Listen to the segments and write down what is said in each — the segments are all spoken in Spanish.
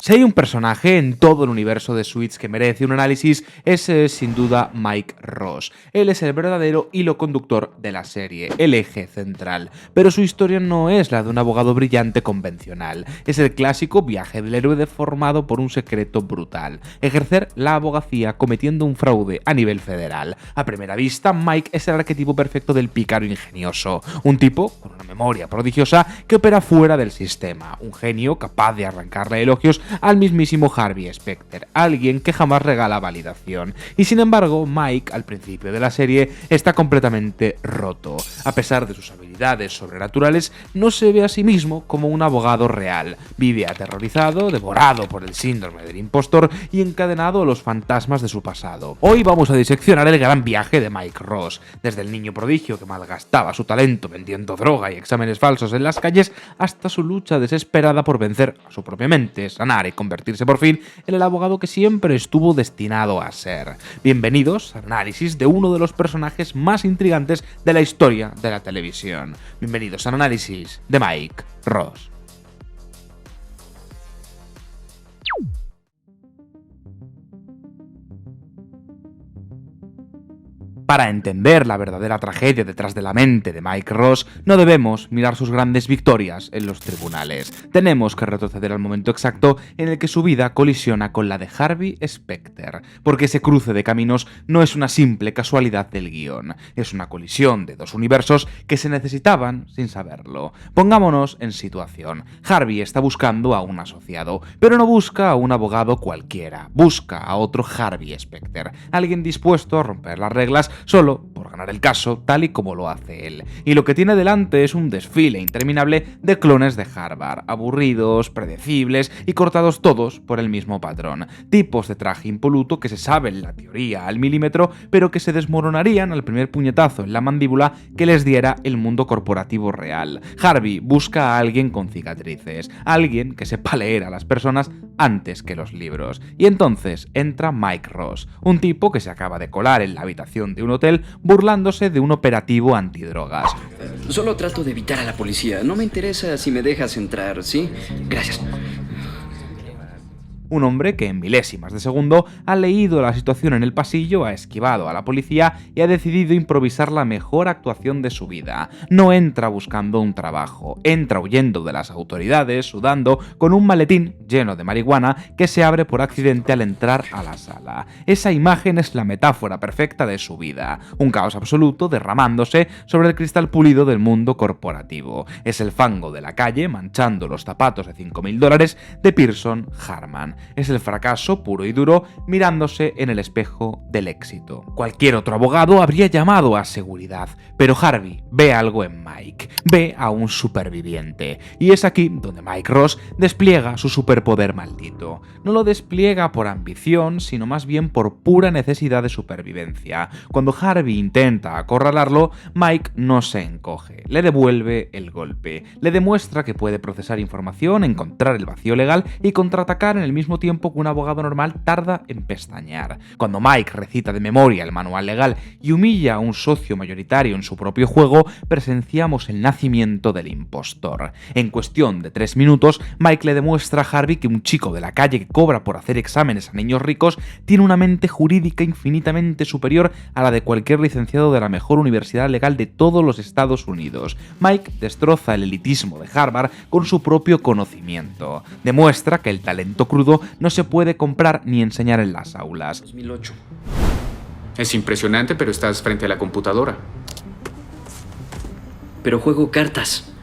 Si hay un personaje en todo el universo de Suits que merece un análisis, ese es sin duda Mike Ross. Él es el verdadero hilo conductor de la serie, el eje central. Pero su historia no es la de un abogado brillante convencional. Es el clásico viaje del héroe deformado por un secreto brutal. Ejercer la abogacía cometiendo un fraude a nivel federal. A primera vista, Mike es el arquetipo perfecto del pícaro ingenioso. Un tipo con una memoria prodigiosa que opera fuera del sistema. Un genio capaz de arrancarle elogios al mismísimo Harvey Specter, alguien que jamás regala validación. Y sin embargo, Mike, al principio de la serie, está completamente roto. A pesar de sus habilidades sobrenaturales, no se ve a sí mismo como un abogado real. Vive aterrorizado, devorado por el síndrome del impostor y encadenado a los fantasmas de su pasado. Hoy vamos a diseccionar el gran viaje de Mike Ross, desde el niño prodigio que malgastaba su talento vendiendo droga y exámenes falsos en las calles, hasta su lucha desesperada por vencer a su propia mente, sanar y convertirse por fin en el abogado que siempre estuvo destinado a ser. Bienvenidos al análisis de uno de los personajes más intrigantes de la historia de la televisión. Bienvenidos al análisis de Mike Ross. Para entender la verdadera tragedia detrás de la mente de Mike Ross, no debemos mirar sus grandes victorias en los tribunales. Tenemos que retroceder al momento exacto en el que su vida colisiona con la de Harvey Specter, porque ese cruce de caminos no es una simple casualidad del guión, es una colisión de dos universos que se necesitaban sin saberlo. Pongámonos en situación. Harvey está buscando a un asociado, pero no busca a un abogado cualquiera, busca a otro Harvey Specter, alguien dispuesto a romper las reglas solo por ganar el caso tal y como lo hace él. Y lo que tiene delante es un desfile interminable de clones de Harvard, aburridos, predecibles y cortados todos por el mismo patrón. Tipos de traje impoluto que se saben la teoría al milímetro, pero que se desmoronarían al primer puñetazo en la mandíbula que les diera el mundo corporativo real. Harvey busca a alguien con cicatrices, alguien que sepa leer a las personas antes que los libros. Y entonces entra Mike Ross, un tipo que se acaba de colar en la habitación de un hotel burlándose de un operativo antidrogas. Solo trato de evitar a la policía. No me interesa si me dejas entrar, ¿sí? Gracias. Un hombre que en milésimas de segundo ha leído la situación en el pasillo, ha esquivado a la policía y ha decidido improvisar la mejor actuación de su vida. No entra buscando un trabajo, entra huyendo de las autoridades, sudando, con un maletín lleno de marihuana que se abre por accidente al entrar a la sala. Esa imagen es la metáfora perfecta de su vida, un caos absoluto derramándose sobre el cristal pulido del mundo corporativo. Es el fango de la calle manchando los zapatos de $5.000 de Pearson Harman. Es el fracaso puro y duro mirándose en el espejo del éxito. Cualquier otro abogado habría llamado a seguridad, pero Harvey ve algo en Mike, ve a un superviviente. Y es aquí donde Mike Ross despliega su superpoder maldito. No lo despliega por ambición, sino más bien por pura necesidad de supervivencia. Cuando Harvey intenta acorralarlo, Mike no se encoge, le devuelve el golpe, le demuestra que puede procesar información, encontrar el vacío legal y contraatacar en el mismo tiempo que un abogado normal tarda en pestañear. Cuando Mike recita de memoria el manual legal y humilla a un socio mayoritario en su propio juego, presenciamos el nacimiento del impostor. En cuestión de 3 minutos, Mike le demuestra a Harvey que un chico de la calle que cobra por hacer exámenes a niños ricos tiene una mente jurídica infinitamente superior a la de cualquier licenciado de la mejor universidad legal de todos los Estados Unidos. Mike destroza el elitismo de Harvard con su propio conocimiento. Demuestra que el talento crudo no se puede comprar ni enseñar en las aulas. 2008. Es impresionante, pero estás frente a la computadora. Pero juego cartas.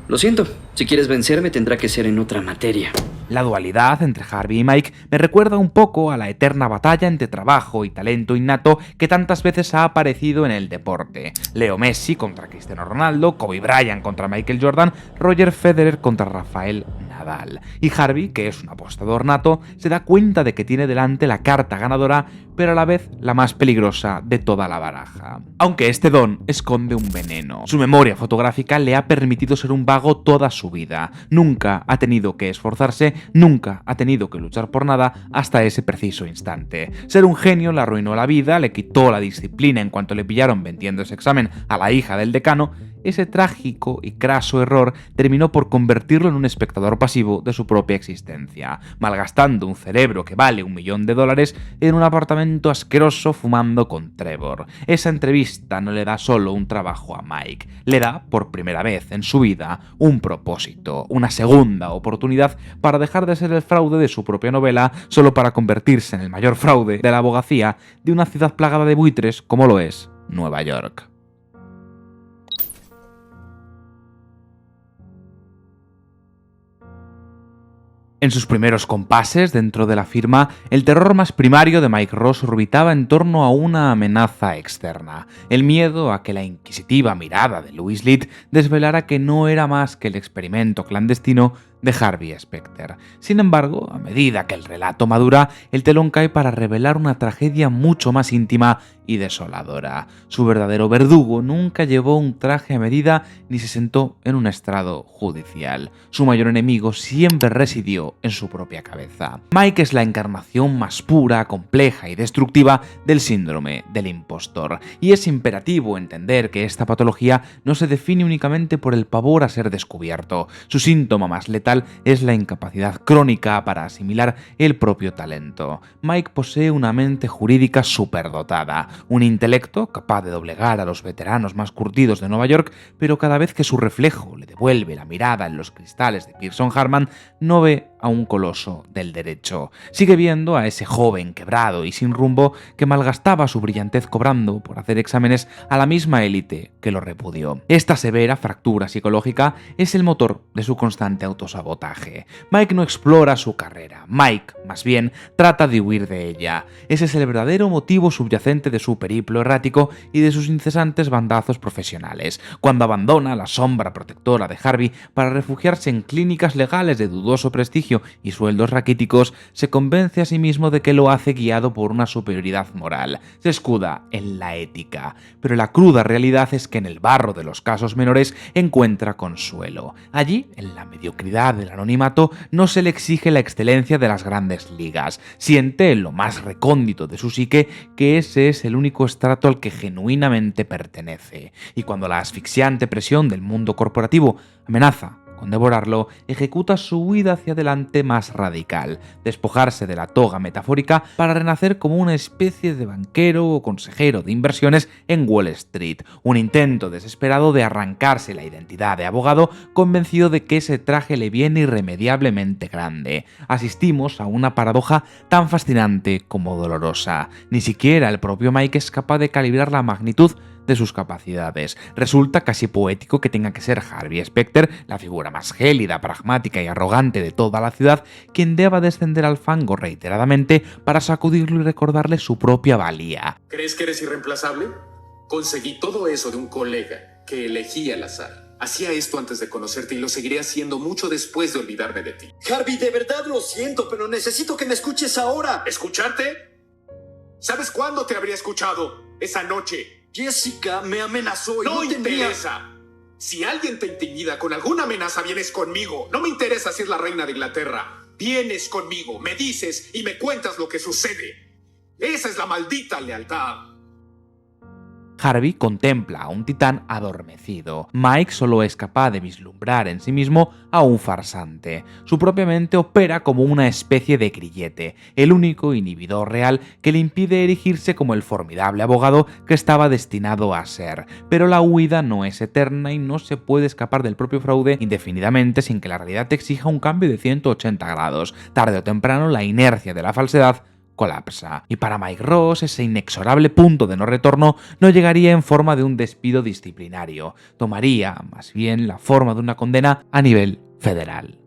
Lo siento, si quieres vencerme tendrá que ser en otra materia. La dualidad entre Harvey y Mike me recuerda un poco a la eterna batalla entre trabajo y talento innato que tantas veces ha aparecido en el deporte. Leo Messi contra Cristiano Ronaldo, Kobe Bryant contra Michael Jordan, Roger Federer contra Rafael Nadal. Y Harvey, que es un apostador nato, se da cuenta de que tiene delante la carta ganadora, pero a la vez la más peligrosa de toda la baraja. Aunque este don esconde un veneno. Su memoria fotográfica le ha permitido ser un vago toda su vida. Nunca ha tenido que esforzarse, nunca ha tenido que luchar por nada hasta ese preciso instante. Ser un genio le arruinó la vida, le quitó la disciplina en cuanto le pillaron vendiendo ese examen a la hija del decano ese trágico y craso error terminó por convertirlo en un espectador pasivo de su propia existencia, malgastando un cerebro que vale $1 millón en un apartamento asqueroso fumando con Trevor. Esa entrevista no le da solo un trabajo a Mike, le da, por primera vez en su vida, un propósito, una segunda oportunidad para dejar de ser el fraude de su propia novela solo para convertirse en el mayor fraude de la abogacía de una ciudad plagada de buitres como lo es Nueva York. En sus primeros compases dentro de la firma, el terror más primario de Mike Ross orbitaba en torno a una amenaza externa, el miedo a que la inquisitiva mirada de Louis Litt desvelara que no era más que el experimento clandestino de Harvey Specter. Sin embargo, a medida que el relato madura, el telón cae para revelar una tragedia mucho más íntima y desoladora. Su verdadero verdugo nunca llevó un traje a medida ni se sentó en un estrado judicial. Su mayor enemigo siempre residió en su propia cabeza. Mike es la encarnación más pura, compleja y destructiva del síndrome del impostor, y es imperativo entender que esta patología no se define únicamente por el pavor a ser descubierto. Su síntoma más letal es la incapacidad crónica para asimilar el propio talento. Mike posee una mente jurídica superdotada, un intelecto capaz de doblegar a los veteranos más curtidos de Nueva York, pero cada vez que su reflejo le devuelve la mirada en los cristales de Pearson Harman, no ve a un coloso del derecho. Sigue viendo a ese joven quebrado y sin rumbo que malgastaba su brillantez cobrando por hacer exámenes a la misma élite que lo repudió. Esta severa fractura psicológica es el motor de su constante autosabotaje. Mike no explora su carrera, Mike, más bien, trata de huir de ella. Ese es el verdadero motivo subyacente de su periplo errático y de sus incesantes bandazos profesionales. Cuando abandona la sombra protectora de Harvey para refugiarse en clínicas legales de dudoso prestigio y sueldos raquíticos, se convence a sí mismo de que lo hace guiado por una superioridad moral. Se escuda en la ética. Pero la cruda realidad es que en el barro de los casos menores encuentra consuelo. Allí, en la mediocridad del anonimato, no se le exige la excelencia de las grandes ligas. Siente en lo más recóndito de su psique que ese es el único estrato al que genuinamente pertenece. Y cuando la asfixiante presión del mundo corporativo amenaza con devorarlo, ejecuta su huida hacia adelante más radical, despojarse de la toga metafórica para renacer como una especie de banquero o consejero de inversiones en Wall Street, un intento desesperado de arrancarse la identidad de abogado, convencido de que ese traje le viene irremediablemente grande. Asistimos a una paradoja tan fascinante como dolorosa. Ni siquiera el propio Mike es capaz de calibrar la magnitud de sus capacidades. Resulta casi poético que tenga que ser Harvey Specter, la figura más gélida, pragmática y arrogante de toda la ciudad, quien deba descender al fango reiteradamente para sacudirlo y recordarle su propia valía. ¿Crees que eres irreemplazable? Conseguí todo eso de un colega que elegí al azar. Hacía esto antes de conocerte y lo seguiré haciendo mucho después de olvidarme de ti. Harvey, de verdad lo siento, pero necesito que me escuches ahora. ¿Escucharte? ¿Sabes cuándo te habría escuchado? Esa noche. Jessica me amenazó y No no tenía... interesa. Si alguien te intimida con alguna amenaza, vienes conmigo. No me interesa si es la reina de Inglaterra. Vienes conmigo, me dices y me cuentas lo que sucede. Esa es la maldita lealtad. Harvey contempla a un titán adormecido. Mike solo es capaz de vislumbrar en sí mismo a un farsante. Su propia mente opera como una especie de grillete, el único inhibidor real que le impide erigirse como el formidable abogado que estaba destinado a ser. Pero la huida no es eterna y no se puede escapar del propio fraude indefinidamente sin que la realidad te exija un cambio de 180 grados. Tarde o temprano, la inercia de la falsedad colapsa. Y para Mike Ross, ese inexorable punto de no retorno no llegaría en forma de un despido disciplinario, tomaría más bien la forma de una condena a nivel federal.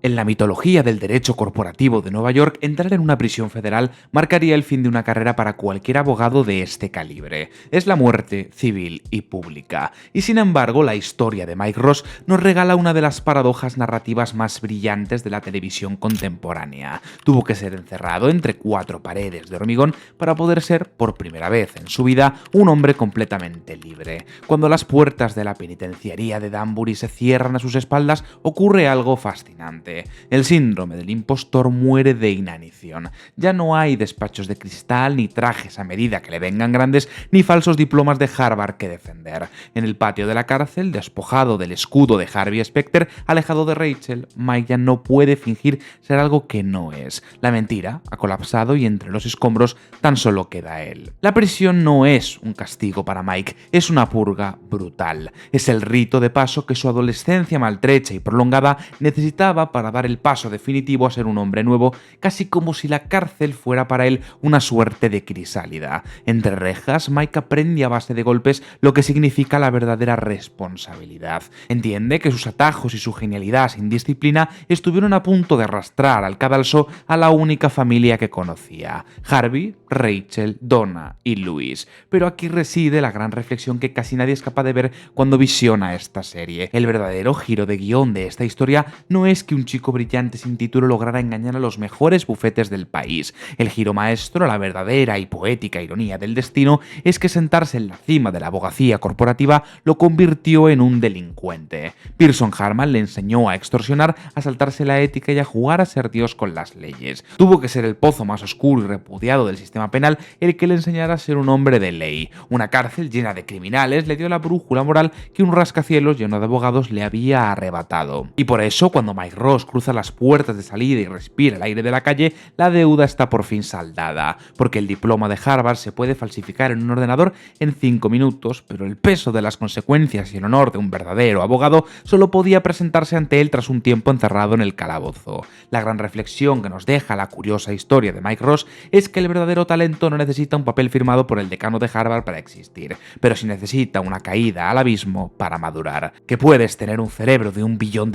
En la mitología del derecho corporativo de Nueva York, entrar en una prisión federal marcaría el fin de una carrera para cualquier abogado de este calibre. Es la muerte civil y pública. Y sin embargo, la historia de Mike Ross nos regala una de las paradojas narrativas más brillantes de la televisión contemporánea. Tuvo que ser encerrado entre 4 paredes de hormigón para poder ser, por primera vez en su vida, un hombre completamente libre. Cuando las puertas de la penitenciaría de Danbury se cierran a sus espaldas, ocurre algo fascinante. muerte. El síndrome del impostor muere de inanición. Ya no hay despachos de cristal, ni trajes a medida que le vengan grandes, ni falsos diplomas de Harvard que defender. En el patio de la cárcel, despojado del escudo de Harvey Specter, alejado de Rachel, Mike ya no puede fingir ser algo que no es. La mentira ha colapsado y entre los escombros tan solo queda él. La prisión no es un castigo para Mike, es una purga brutal. Es el rito de paso que su adolescencia maltrecha y prolongada necesitaba para dar el paso definitivo a ser un hombre nuevo, casi como si la cárcel fuera para él una suerte de crisálida. Entre rejas, Mike aprende a base de golpes lo que significa la verdadera responsabilidad. Entiende que sus atajos y su genialidad sin disciplina estuvieron a punto de arrastrar al cadalso a la única familia que conocía: Harvey, Rachel, Donna y Louis. Pero aquí reside la gran reflexión que casi nadie es capaz de ver cuando visiona esta serie. El verdadero giro de guión de esta historia no es que un chico brillante sin título lograra engañar a los mejores bufetes del país. El giro maestro, la verdadera y poética ironía del destino, es que sentarse en la cima de la abogacía corporativa lo convirtió en un delincuente. Pearson Harman le enseñó a extorsionar, a saltarse la ética y a jugar a ser Dios con las leyes. Tuvo que ser el pozo más oscuro y repudiado del sistema penal el que le enseñara a ser un hombre de ley. Una cárcel llena de criminales le dio la brújula moral que un rascacielos lleno de abogados le había arrebatado. Y por eso, cuando Mike Ross cruza las puertas de salida y respira el aire de la calle, la deuda está por fin saldada, porque el diploma de Harvard se puede falsificar en un ordenador en 5 minutos, pero el peso de las consecuencias y el honor de un verdadero abogado solo podía presentarse ante él tras un tiempo encerrado en el calabozo. La gran reflexión que nos deja la curiosa historia de Mike Ross es que el verdadero talento no necesita un papel firmado por el decano de Harvard para existir, pero sí necesita una caída al abismo para madurar. Que puedes tener un cerebro de $1 billón,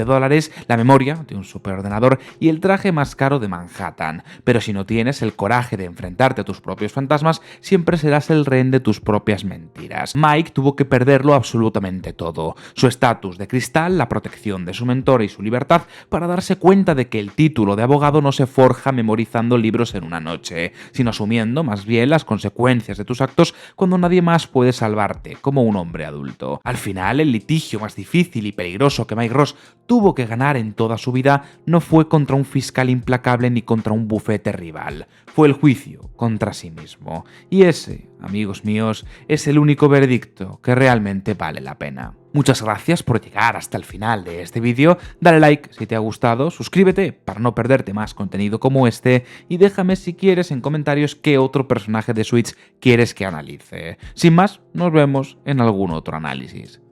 la memoria de un superordenador y el traje más caro de Manhattan, pero si no tienes el coraje de enfrentarte a tus propios fantasmas, siempre serás el rehén de tus propias mentiras. Mike tuvo que perderlo absolutamente todo: su estatus de cristal, la protección de su mentor y su libertad, para darse cuenta de que el título de abogado no se forja memorizando libros en una noche, sino asumiendo más bien las consecuencias de tus actos cuando nadie más puede salvarte, como un hombre adulto. Al final, el litigio más difícil y peligroso que Mike Ross tuvo que ganar en toda su vida no fue contra un fiscal implacable ni contra un bufete rival, fue el juicio contra sí mismo. Y ese, amigos míos, es el único veredicto que realmente vale la pena. Muchas gracias por llegar hasta el final de este vídeo, dale like si te ha gustado, suscríbete para no perderte más contenido como este y déjame si quieres en comentarios qué otro personaje de Suits quieres que analice. Sin más, nos vemos en algún otro análisis.